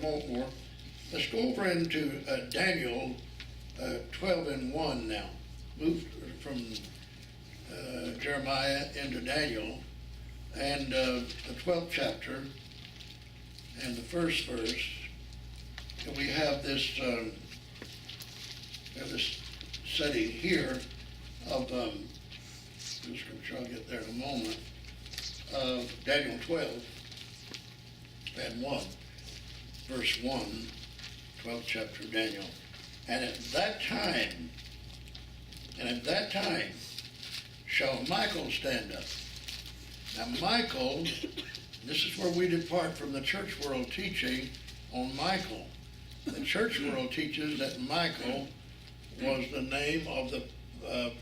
more. Let's go over into Daniel 12 and 1 now. Move from Jeremiah into Daniel, and the 12th chapter and the first verse. And we have this setting here of the scripture. I'll get there in a moment. Daniel 12 and 1, verse 1, 12th chapter of Daniel. And at that time shall Michael stand up. Now Michael, this is where we depart from the church world teaching on Michael. The church world teaches that Michael was the name of the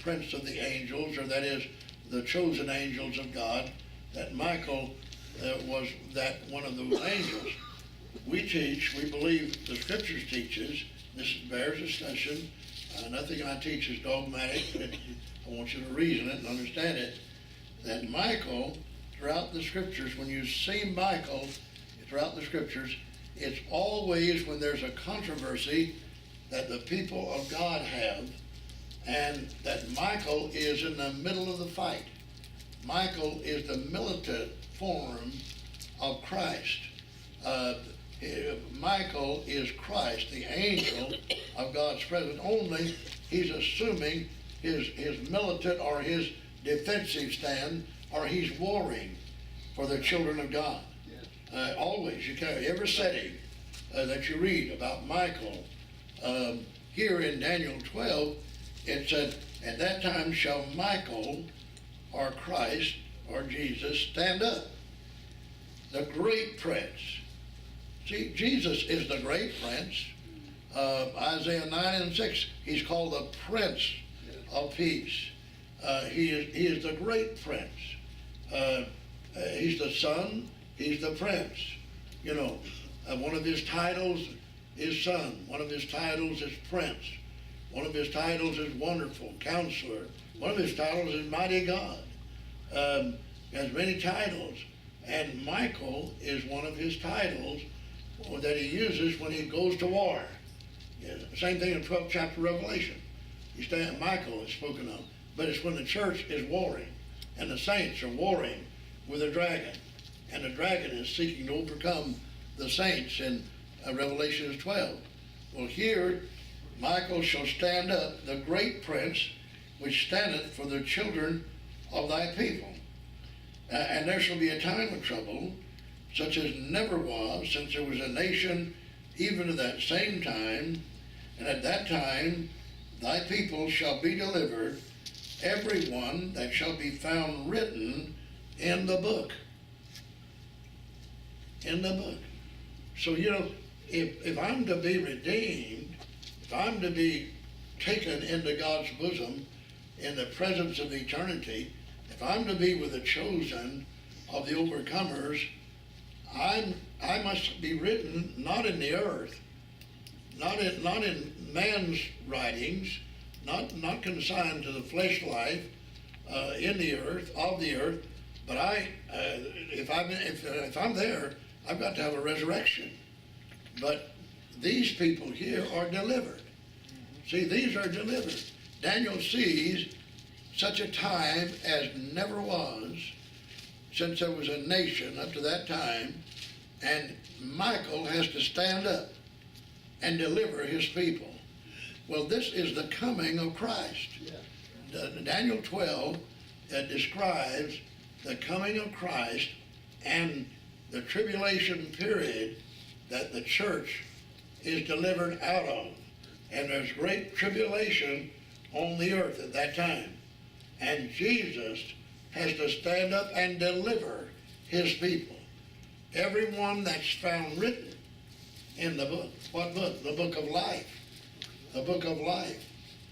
prince of the angels, or that is, the chosen angels of God, that Michael was that one of those angels. We believe the scriptures teaches, this bears discussion, nothing I teach is dogmatic, but I want you to reason it and understand it, that Michael, throughout the scriptures, when you see Michael throughout the scriptures, it's always when there's a controversy that the people of God have, and that Michael is in the middle of the fight. Michael is the militant form of Christ. Michael is Christ, the angel of God's presence. Only he's assuming his militant or his defensive stand, or he's warring for the children of God. Always, you carry every setting that you read about Michael. Here in Daniel 12, it said, at that time shall Michael, or Christ, or Jesus, stand up, the great prince. See, Jesus is the great prince. Isaiah 9 and 6, he's called the Prince of Peace. He is the great prince. He's the son, he's the prince. You know, one of his titles is son. One of his titles is prince. One of his titles is wonderful counselor. One of his titles is mighty God. He has many titles. And Michael is one of his titles that he uses when he goes to war. Same thing in 12th chapter Revelation. Michael is spoken of. But it's when the church is warring, and the saints are warring with the dragon. And the dragon is seeking to overcome the saints in Revelation 12. Well, here, Michael shall stand up, the great prince, which standeth for the children of thy people. And there shall be a time of trouble, such as never was, since there was a nation, even at that same time. And at that time, thy people shall be delivered, every one that shall be found written in the book. In the book. So, you know, if I'm to be redeemed, if I'm to be taken into God's bosom in the presence of eternity, if I'm to be with the chosen of the overcomers, I must be written not in the earth, not in man's writings, not consigned to the flesh life in the earth, of the earth, but if I'm there, I've got to have a resurrection. But these people here are delivered. See, these are delivered. Daniel sees such a time as never was since there was a nation up to that time, and Michael has to stand up and deliver his people. Well, this is the coming of Christ. Daniel 12 describes the coming of Christ and the tribulation period that the church is delivered out of. And there's great tribulation on the earth at that time. And Jesus has to stand up and deliver his people. Everyone that's found written in the book. What book? The book of life. The book of life.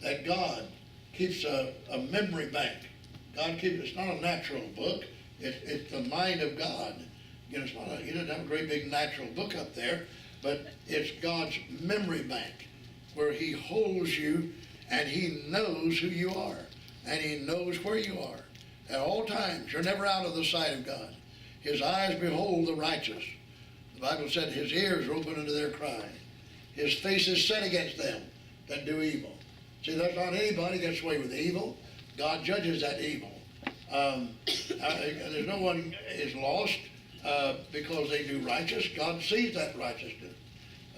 That God keeps a memory bank. God keeps, it's not a natural book. It's the mind of God. You know, he doesn't have a great big natural book up there, but it's God's memory bank where he holds you and he knows who you are and he knows where you are at all times. You're never out of the sight of God. His eyes behold the righteous. The Bible said his ears are open unto their cry. His face is set against them that do evil. See, there's not anybody gets away with evil. God judges that evil. There's no one is lost because they do righteous. God sees that righteousness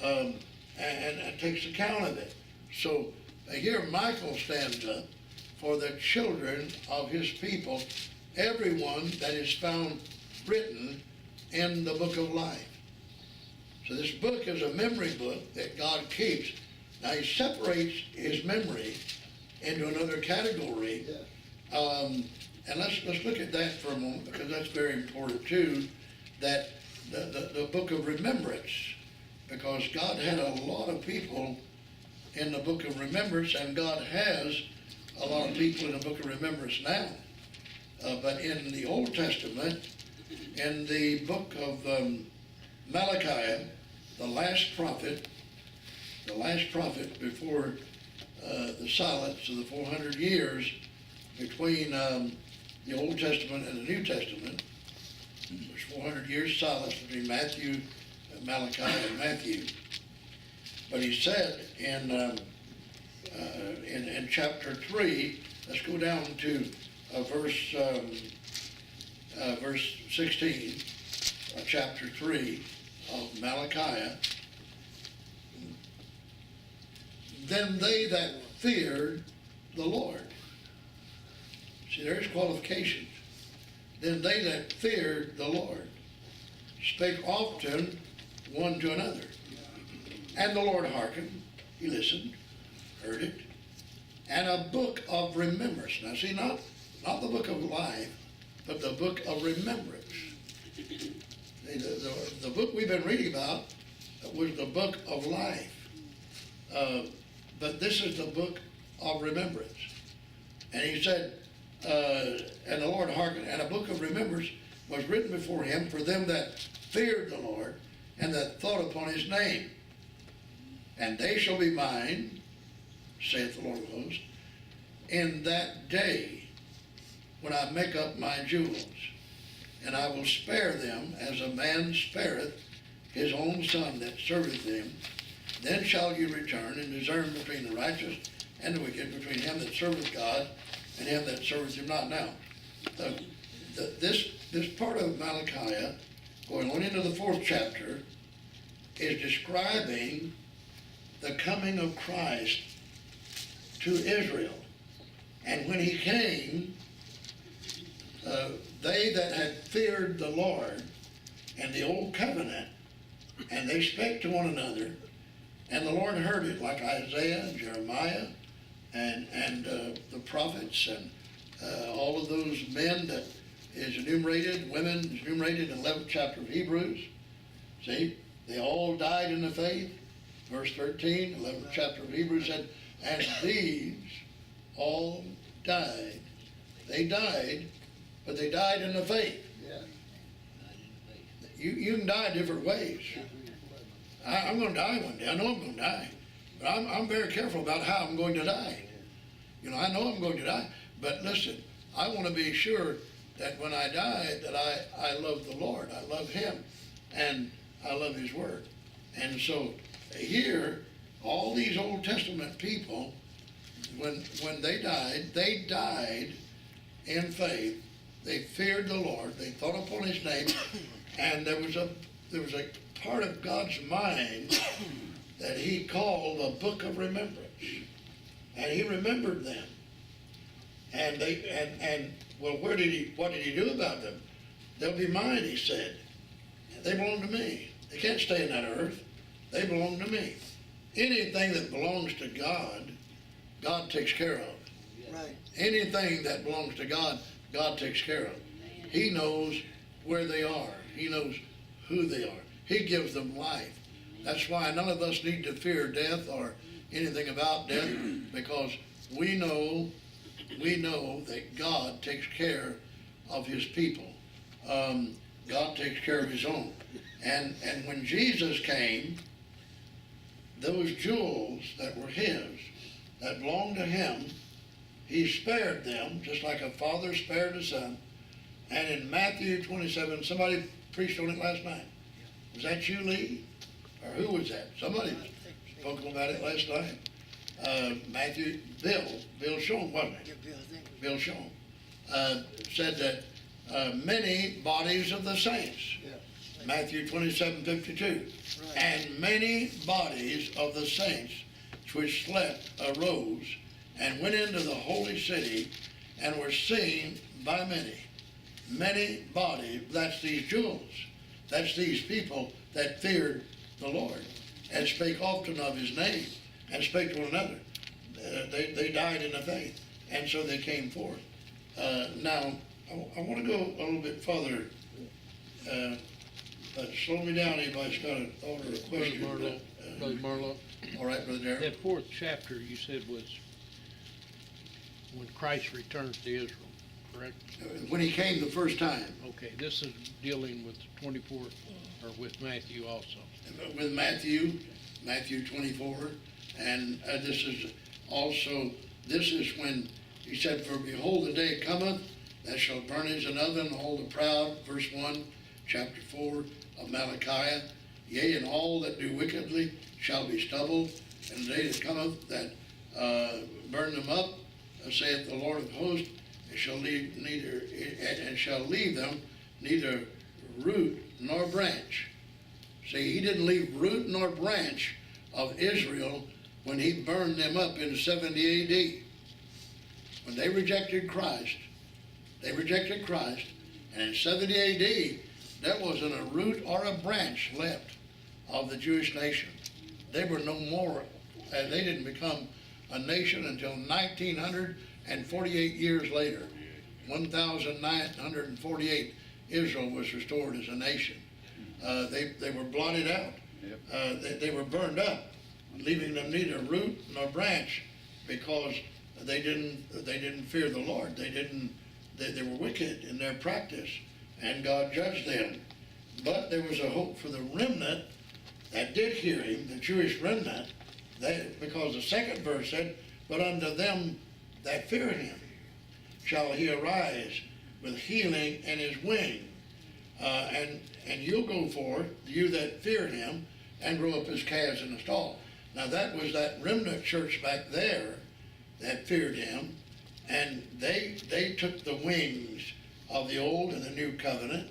and takes account of it. So here Michael stands up for the children of his people, everyone that is found written in the book of life. So this book is a memory book that God keeps. Now he separates his memory into another category. And let's look at that for a moment, because that's very important too, that the book of remembrance, because God had a lot of people in the book of remembrance, and God has a lot of people in the book of remembrance now. But in the Old Testament, in the book of Malachi, the last prophet before the silence of the 400 years between the Old Testament and the New Testament. There's 400 years silence between Malachi and Matthew. But he said in chapter 3, let's go down to verse 16, chapter 3 of Malachi. Then they that feared the Lord. See, there's qualifications. Then they that feared the Lord spake often one to another. And the Lord hearkened, he listened, heard it, and a book of remembrance. Now see, not the book of life, but the book of remembrance. The book we've been reading about was the book of life. But this is the book of remembrance. And he said, and the Lord hearkened, and a book of remembrance was written before him for them that feared the Lord and that thought upon his name. And they shall be mine, saith the Lord of hosts, in that day when I make up my jewels, and I will spare them as a man spareth his own son that serveth him. Then shall you return and discern between the righteous and the wicked, between him that serveth God and him that serveth him not. Now, this part of Malachi, going on into the 4th chapter, is describing the coming of Christ to Israel. And when he came, they that had feared the Lord and the old covenant, and they spake to one another, and the Lord heard it, like Isaiah and Jeremiah and the prophets and all of those men that is enumerated, women is enumerated in the 11th chapter of Hebrews. See, they all died in the faith. Verse 13, 11th chapter of Hebrews said, and these all died. They died, but they died in the faith. You can die different ways. I'm going to die one day. I know I'm going to die. But I'm very careful about how I'm going to die. You know, I know I'm going to die. But listen, I want to be sure that when I die, that I love the Lord. I love him. And I love his word. And so here, all these Old Testament people, when they died in faith. They feared the Lord. They thought upon his name. And there was a part of God's mind that he called a book of remembrance. And he remembered them. And what did he do about them? They'll be mine, he said. They belong to me. They can't stay in that earth. They belong to me. Anything that belongs to God, God takes care of. Right. Anything that belongs to God, God takes care of. He knows where they are. He knows who they are. He gives them life. That's why none of us need to fear death or anything about death, because we know that God takes care of his people. God takes care of his own. And when Jesus came, those jewels that were his, that belonged to him, he spared them, just like a father spared a son. And in Matthew 27, somebody preached on it last night, Was that you, Lee? Or who was that? Somebody spoke about it last night. Bill Schoen, wasn't it? Bill Schoen, said that many bodies of the saints, Matthew 27:52, and many bodies of the saints which slept arose and went into the holy city and were seen by many. Many bodies, that's these jewels, that's these people that feared the Lord and spake often of his name and spake to one another. They died in the faith, and so they came forth. Now, I want to go a little bit further. Slow me down, anybody's got an order of question. Brother Marlow. All right, Brother Darrell. That fourth chapter you said was when Christ returns to Israel, correct? When he came the first time. Okay, this is dealing with 24, or with Matthew also. With Matthew 24, and this is also, this is when he said, for behold, the day cometh, that shall burn as an oven, all the proud, verse 1, chapter 4 of Malachi, yea, and all that do wickedly shall be stubble, and the day that cometh that burn them up, saith the Lord of hosts, and shall leave them neither root nor branch. See, he didn't leave root nor branch of Israel when he burned them up in 70 AD. When they rejected Christ, and in 70 AD, there wasn't a root or a branch left of the Jewish nation. They were no more, and they didn't become a nation until 1948 years later. 1948, Israel was restored as a nation. They were blotted out. They were burned up, leaving them neither root nor branch, because they didn't fear the Lord. They were wicked in their practice, and God judged them. But there was a hope for the remnant that did hear him, the Jewish remnant, because the second verse said, but unto them that fear him shall he arise with healing in his wing. And you'll go forth, you that fear him, and grow up as calves in a stall. Now that was that remnant church back there that feared him, and they took the wings of the old and the new covenant,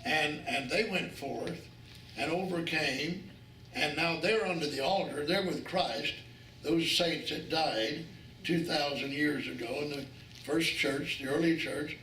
and they went forth and overcame, and now they're under the altar, they're with Christ, those saints that died 2,000 years ago in the first church, the early church,